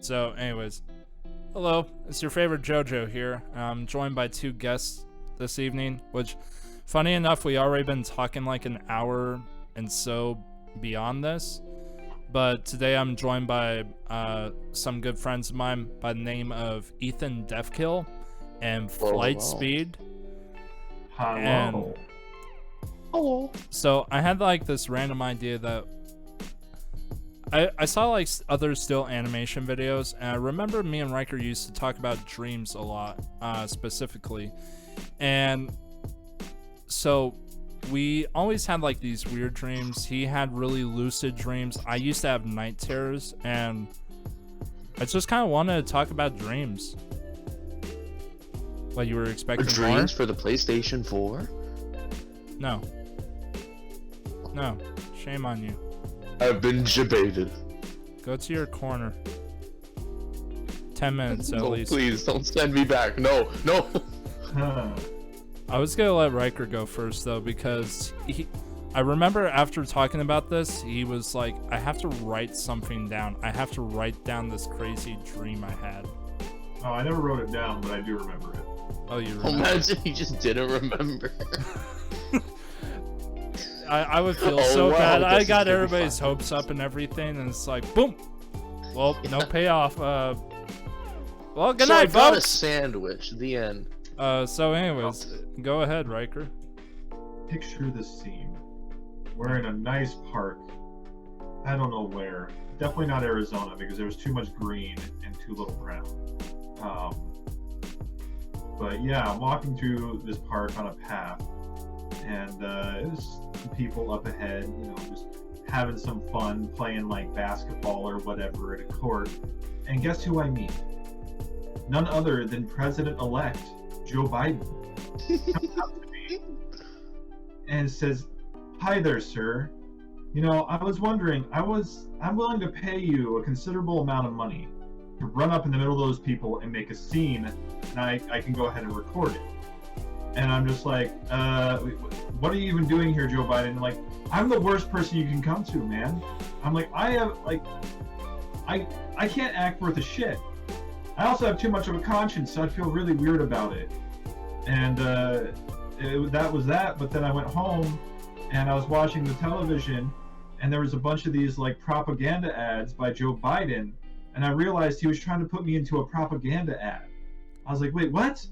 So, anyways, hello, it's your favorite JoJo here. I'm joined by two guests this evening, which, funny enough, we already been talking like an hour and so beyond this. But today I'm joined by some good friends of mine by the name of Ethandeathkill and Flight Speed. Hello. And Hello. so I had like this random idea that I saw like other still animation videos, and I remember me and Riker used to talk about dreams a lot, specifically. And so we always had like these weird dreams. He had really lucid dreams. I used to have night terrors, and I just kind of wanted to talk about dreams. What, you were expecting Dreams more? for the PlayStation 4? No. No. Shame on you. I've been debated. Go to your corner. 10 minutes at No, least. please don't send me back. No, no. I was gonna let Riker go first though, because I remember after talking about this, he was like, I have to write something down. I have to write down this crazy dream I had. Oh, I never wrote it down, but I do remember it. Oh, you remember? Imagine he just didn't remember. I would feel Oh, so wow, bad. I this is got gonna be everybody's fun. hopes up and everything, and it's like, boom. Well, no payoff. Well, good So I night, got a folks. sandwich. The end. So anyways, go ahead, Riker. Picture this scene. We're in a nice park. I don't know where. Definitely not Arizona because there was too much green and too little brown. But yeah, I'm walking through this park on a path, and there's people up ahead, you know, just having some fun, playing like basketball or whatever at a court. And guess who I meet? None other than President-elect Joe Biden comes up to me and says, "Hi there, sir. You know, I was wondering, I'm willing to pay you a considerable amount of money to run up in the middle of those people and make a scene, and I can go ahead and record it." And I'm just like, what are you even doing here, Joe Biden? And like, I'm the worst person you can come to, man. I'm like, I can't act worth a shit. I also have too much of a conscience, so I feel really weird about it. And that was that. But then I went home, and I was watching the television, and there was a bunch of these like propaganda ads by Joe Biden, and I realized he was trying to put me into a propaganda ad. I was like, wait, what?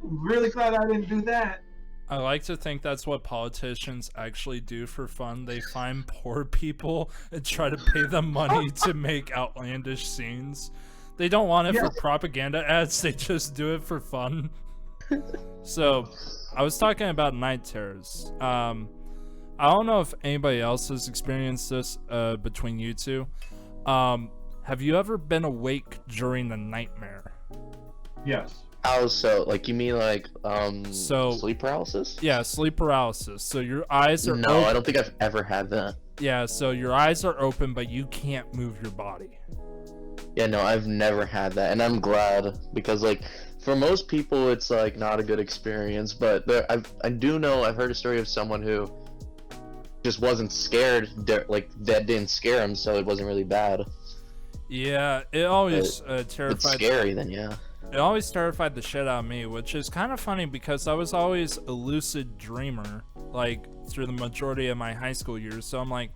Really glad I didn't do that. I like to think that's what politicians actually do for fun. They find poor people and try to pay them money to make outlandish scenes. They don't want it for propaganda ads, they just do it for fun. So, I was talking about night terrors. I don't know if anybody else has experienced this between you two. Have you ever been awake during a nightmare? Yes. How so? Like, you mean like, So- sleep paralysis? Yeah, sleep paralysis. So your eyes are No, open. I don't think I've ever had that. Yeah, so your eyes are open, but you can't move your body. Yeah, no, I've never had that, and I'm glad, because like, for most people, it's like not a good experience. But I do know, I've heard a story of someone who just wasn't scared, like that didn't scare him, so it wasn't really bad. Yeah, it always It's terrified. scary, then yeah. It always terrified the shit out of me, which is kind of funny because I was always a lucid dreamer, like through the majority of my high school years. So I'm like,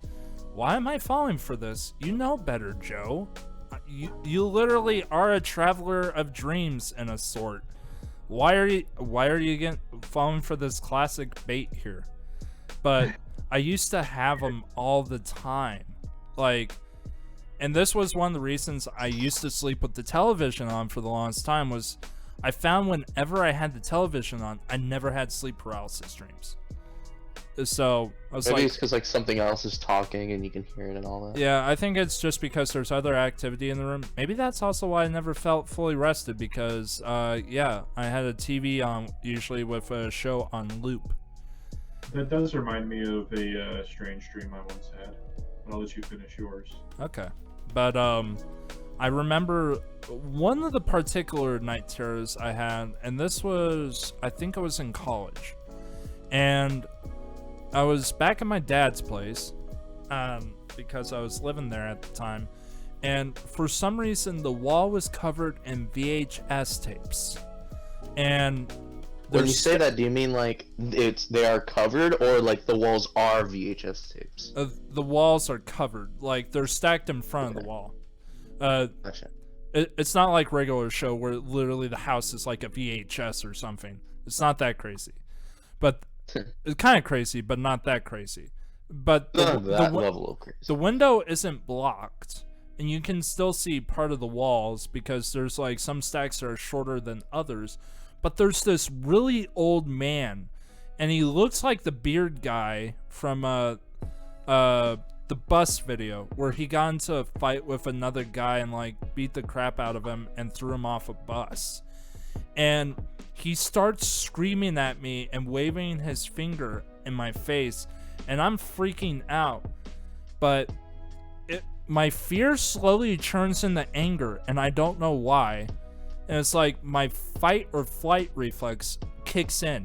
why am I falling for this? You know better, Joe. You literally are a traveler of dreams in a sort. Why are you falling for this classic bait here? But I used to have them all the time, like. And this was one of the reasons I used to sleep with the television on for the longest time. Was I found whenever I had the television on, I never had sleep paralysis dreams. So I was Maybe like, it's because like something else is talking and you can hear it and all that. yeah, I think it's just because there's other activity in the room. Maybe that's also why I never felt fully rested, because yeah, I had a TV on, usually with a show on loop. That does remind me of a strange dream I once had. But I'll let you finish yours. Okay. But I remember one of the particular night terrors I had, and this was, I think I was in college, and I was back at my dad's place, because I was living there at the time, and for some reason the wall was covered in VHS tapes. And when you say that, do you mean like they are covered, or like the walls are VHS tapes? The walls are covered, like they're stacked in front of the wall. Gotcha. It's not like regular show where literally the house is like a VHS or something. It's not that crazy, but it's kind of crazy, but not that crazy. But level of crazy. The window isn't blocked, and you can still see part of the walls because there's like some stacks that are shorter than others. But there's this really old man, and he looks like the beard guy from the bus video where he got into a fight with another guy and like beat the crap out of him and threw him off a bus. And he starts screaming at me and waving his finger in my face, and I'm freaking out. But my fear slowly turns into anger, and I don't know why. And it's like my fight or flight reflex kicks in,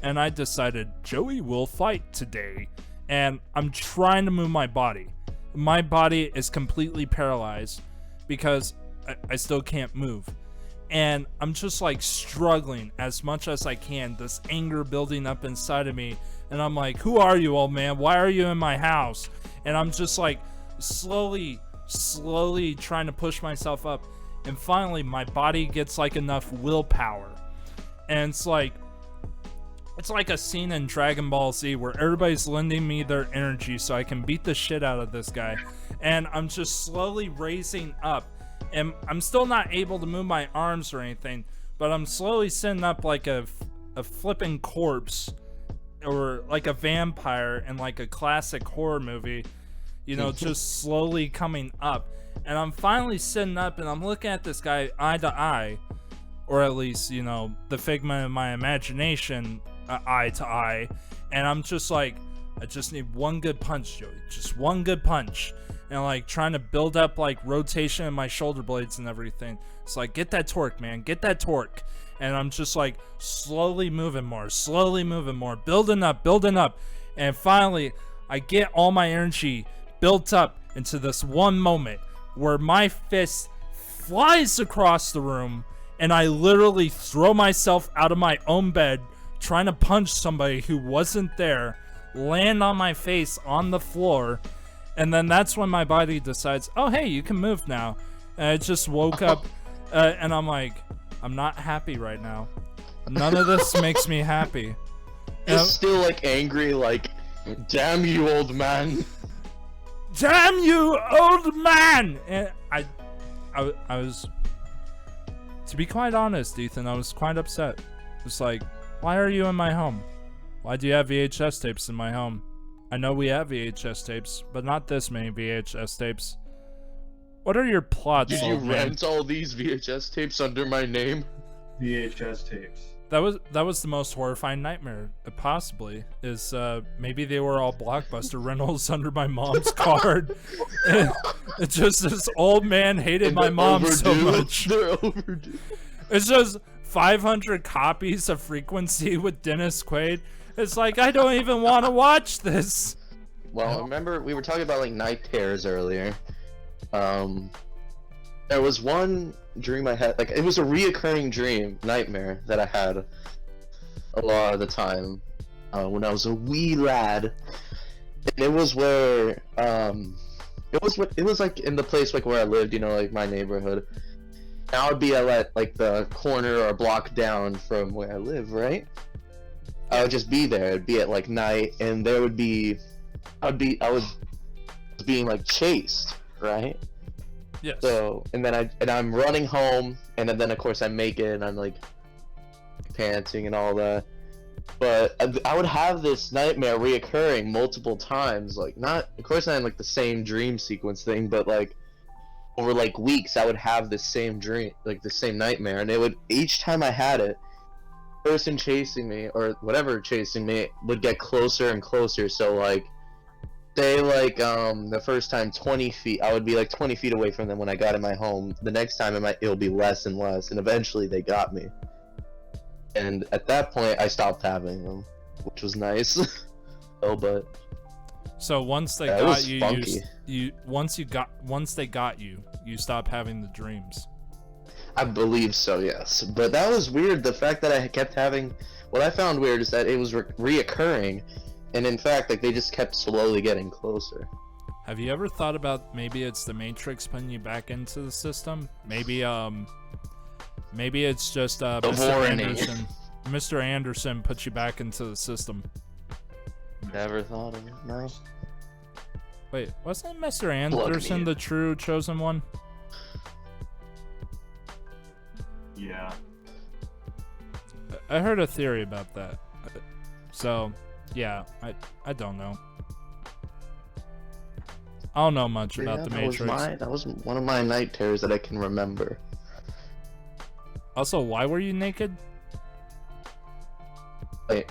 and I decided Joey will fight today. And I'm trying to move my body. My body is completely paralyzed because I still can't move. And I'm just like struggling as much as I can, this anger building up inside of me. And I'm like, who are you, old man? Why are you in my house? And I'm just like slowly trying to push myself up. And finally, my body gets like enough willpower. And it's like a scene in Dragon Ball Z where everybody's lending me their energy so I can beat the shit out of this guy. And I'm just slowly raising up. And I'm still not able to move my arms or anything, but I'm slowly sitting up like a flipping corpse, or like a vampire in like a classic horror movie, you know, just slowly coming up. And I'm finally sitting up, and I'm looking at this guy eye to eye, or at least, you know, the figment of my imagination, eye to eye. And I'm just like, I just need one good punch, Joey. Just one good punch. And like trying to build up like rotation in my shoulder blades and everything. It's like, get that torque, man. Get that torque. And I'm just like slowly moving more, building up. And finally, I get all my energy built up into this one moment where my fist flies across the room, and I literally throw myself out of my own bed trying to punch somebody who wasn't there, land on my face on the floor, and then that's when my body decides, oh hey, you can move now. And I just woke up, and I'm like, I'm not happy right now. None of this makes me happy. It's still like angry, like, damn you, old man. Damn you, old man! And I was, to be quite honest, Ethan, I was quite upset. It's like, why are you in my home? Why do you have VHS tapes in my home? I know we have VHS tapes, but not this many VHS tapes. What are your plots, Did you old man? rent all these VHS tapes under my name? VHS tapes. That was the most horrifying nightmare, possibly, is maybe they were all Blockbuster rentals under my mom's card. It's just this old man hated my mom so much. They're overdue. It's just 500 copies of Frequency with Dennis Quaid. It's like, I don't even want to watch this. Well, remember we were talking about like night terrors earlier. There was one dream I had, like it was a reoccurring nightmare that I had a lot of the time when I was a wee lad. And it was where it was like in the place like where I lived, you know, like my neighborhood. And I would be at like the corner or a block down from where I live, right? I would just be there. It'd be at like night, and I was being like chased, right? Yes. So, and I'm running home, and then of course I make it, and I'm like panting and all that. But I would have this nightmare reoccurring multiple times, like not in like the same dream sequence thing, but like over like weeks I would have this same dream, like the same nightmare, and it would, each time I had it, person chasing me or whatever chasing me would get closer and closer. So like say like the first time 20 feet, I would be like 20 feet away from them when I got in my home. The next time it'll be less and less, and eventually they got me. And at that point I stopped having them, which was nice. Oh, but So once they Yeah, it got was you, funky. once they got you, you stop having the dreams. I believe so, yes. But that was weird. The fact that I kept having, what I found weird is that it was reoccurring, and in fact, like they just kept slowly getting closer. Have you ever thought about maybe it's the Matrix putting you back into the system? Maybe it's just Mr. Voronoi. Anderson. Mr. Anderson put you back into the system. Never thought of it. No. Wait, wasn't Mr. Plug me Anderson in. the true chosen one? Yeah. I heard a theory about that. So, yeah, I don't know. I don't know much about the Matrix. That was one of my night terrors that I can remember. Also, why were you naked? Wait,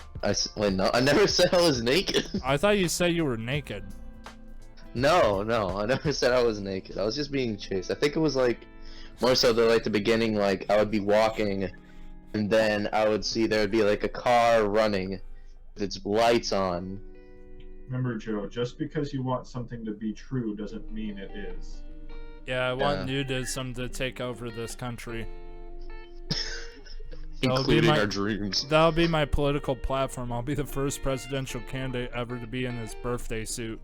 no, I never said I was naked. I thought you said you were naked. No, I never said I was naked. I was just being chased. I think it was like more so the beginning, like I would be walking, and then I would see there would be like a car running with its lights on. Remember, Joe, just because you want something to be true doesn't mean it is. Yeah, I want nudism to take over this country. That'll be Including my- our dreams. That'll be my political platform. I'll be the first presidential candidate ever to be in his birthday suit.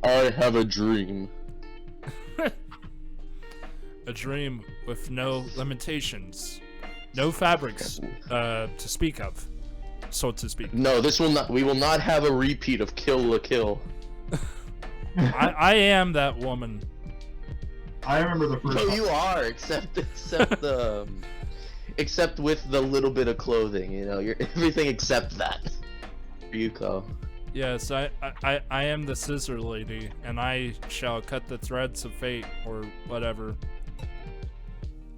I have a dream. A dream with no limitations. No fabrics to speak of, so to speak. No, we will not have a repeat of Kill la Kill. I am that woman. I remember the first No, time. you are, except the except with the little bit of clothing, you know, you're everything except that. Ryuko. Yes, I am the scissor lady, and I shall cut the threads of fate, or whatever.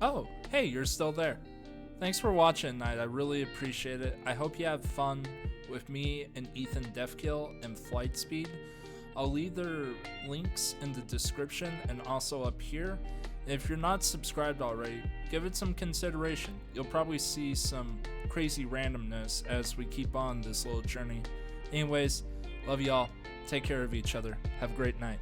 Oh, hey, you're still there. Thanks for watching, Night. I really appreciate it. I hope you have fun with me and Ethandeathkill and Flight Speed. I'll leave their links in the description and also up here. If you're not subscribed already, give it some consideration. You'll probably see some crazy randomness as we keep on this little journey. Anyways, love y'all. Take care of each other. Have a great night.